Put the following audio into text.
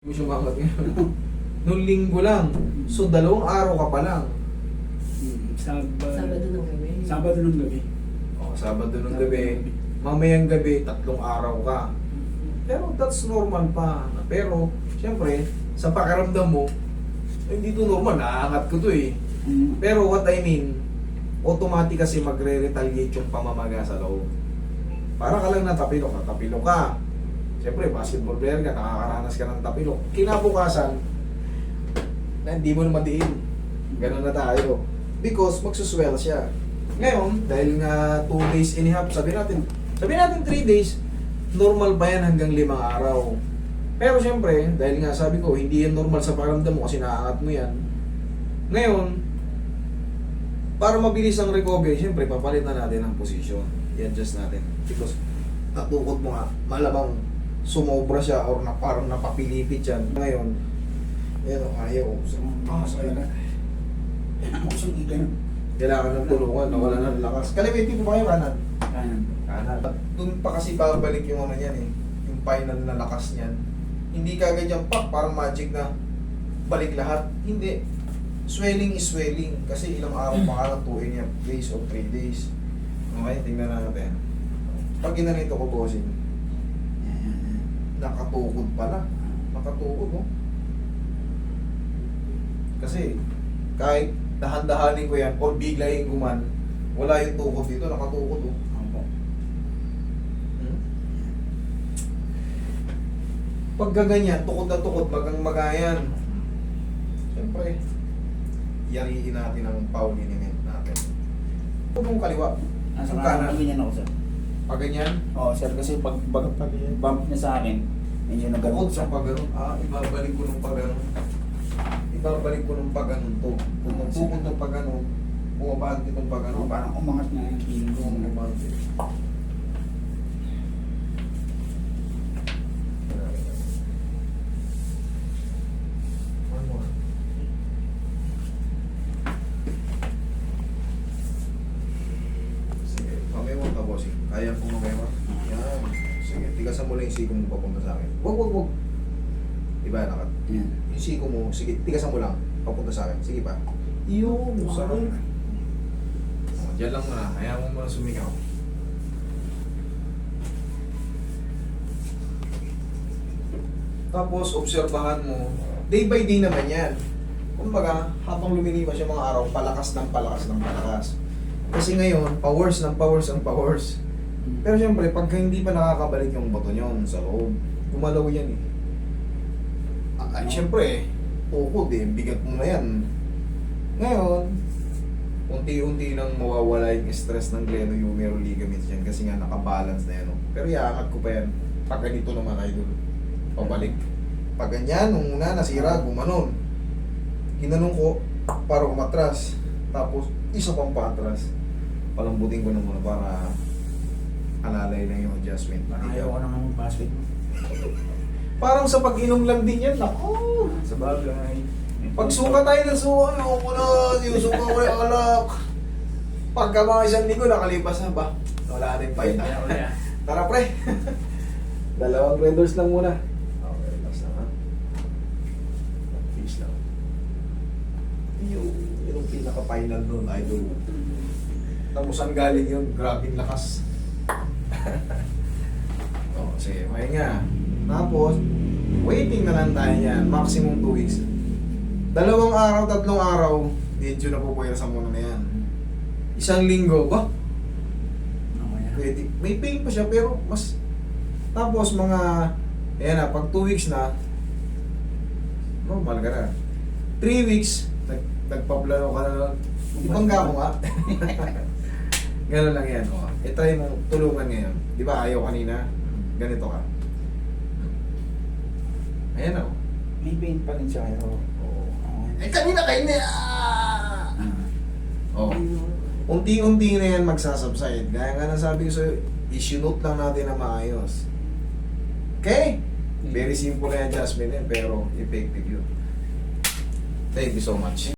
Mo sumakat ngayon. Nung linggo lang. So, 2 araw ka pa lang. Sabado ng gabi. Sabado ng gabi. O, Sabado ng gabi. Mamayang gabi, 3 araw ka. Pero that's normal pa. Pero, siyempre, sa pakiramdam mo, hindi to normal. Naaangat ko to eh. Pero what I mean, automatic kasi magre-retaliate yung pamamaga sa loob. Para ka lang natapilok. Natapilok ka. Siyempre, basketball player ka, nakakaranas ka ng tapilok. Kinabukasan, na hindi mo naman diin. Ganun na tayo. Because magsuswell siya. Ngayon, dahil nga 2 days and a half, sabi natin 3 days, normal pa yan hanggang 5 araw. Pero siyempre, dahil nga sabi ko, hindi yan normal sa pakiramdam mo kasi naaangat mo yan. Ngayon, para mabilis ang recovery, siyempre, papalitan natin ang position. I-adjust natin. Because, natukot mo nga, malamang sumobra siya or na parang napapilipit yan. Ngayon, yan o, ayaw. Sakit na. Kailangan ng tulungan, nawala ng lakas. Kalimutin mo ba kayo kanan? Kanan. Doon pa kasi babalik yung ano niyan eh. Yung final na lakas niyan. Hindi kagad yung parang magic na balik lahat. Hindi. Swelling is swelling. Kasi ilang araw pa ka lang, 2 days or 3 days. Okay, tingnan natin. Pag ginanito ko bossing, nakatukod pala. Nakatukod, no? Kasi, kahit dahan-dahanin ko yan, o biglayin ko man, wala yung tukod dito, nakatukod, oh. Pag gaganyan, tukod na tukod, magang-magayan. Siyempre, yariin natin ang power liniment natin. Huwag mong kaliwa. Nasa Yung kanan ganyan ako, sir. Pag ganyan, Oo, sir, kasi pag bump niya sa akin, medyo tukod nagano'n sa pag-ganon. Ibabalik ko ng pag-ganon. Ibabalik ko ng pag-ganon to. Kung magpukod ng pag-ganon, bumabalik itong pag-ganon. Parang umangat na yung feeling ko. Bumabalik. One more. Sige, mamaya ka, bossing. Kaya kong mamaya. Yan. Sige, tigasan mo lang yung siko mo papunta sa akin. Wag. Diba, nakat? Yan. Yung siko mo, sige, tigasan mo lang papunta sa akin. Sige pa. Yung, sarap. Diyan lang muna. Hayaan mo muna sumigaw. Tapos, obserbahan mo. Day by day naman yan. Kumbaga, habang lumilipas yung mga araw, palakas ng palakas. Kasi ngayon, powers ng powers. Pero siyempre, pagka hindi pa nakakabalik yung bato nyon sa loob, gumalaw yan eh. Ay, siyempre, tukod eh, bigat mo na yan. Ngayon, unti-unti nang mawawala yung stress ng glenohumeral ligaments yan kasi nga nakabalance na yan. No? Pero iaangat ko pa yan. Pag ganito naman, idol, pabalik. Pag ganyan, nung una nasira, gumanon. Ginanong ko para umatras. Tapos, isa pang patras. Palambutin ko na muna para alalay lang yung adjustment. Ayaw ko naman mag-basket. Parang sa pag-inom lang din yan. Naku! Sa bagay. Pag suka tayo ng suka, ayoko na. Yung suka ko yung alak. Pagka mga 1 linggo, nakalipas na ba? Wala na yung fight. Tara pre. 2 renders lang muna. Okay, relax lang ha. Peace lang. Yung pinaka-final nun, idol. Tapos ang galing yun, grabing lakas. Oh, sige, mahinga. Tapos, waiting na lang tayo yan. Maximum 2 weeks. 2 araw, 3 araw, medyo napupuwersa muna na yan. 1 linggo, ba? Pwede. May pain pa siya, pero mas... Tapos mga... Ayan na, pag 2 weeks na, normal ka na. 3 weeks, nagpaplano ka na. Ibangga mo nga. Ganun lang yan. O. I-try mo tulungan ngayon. Di ba ayaw kanina? Ganito ka. Ayan o. May pain pa rin siya. Oo. Kanina kayo na. Oh. Unti-unti na yan magsasubside. Gaya nga nasabi ko sa'yo, isi-note lang natin na maayos. Okay? Very simple na adjustment yan, pero effective yun. Thank you so much.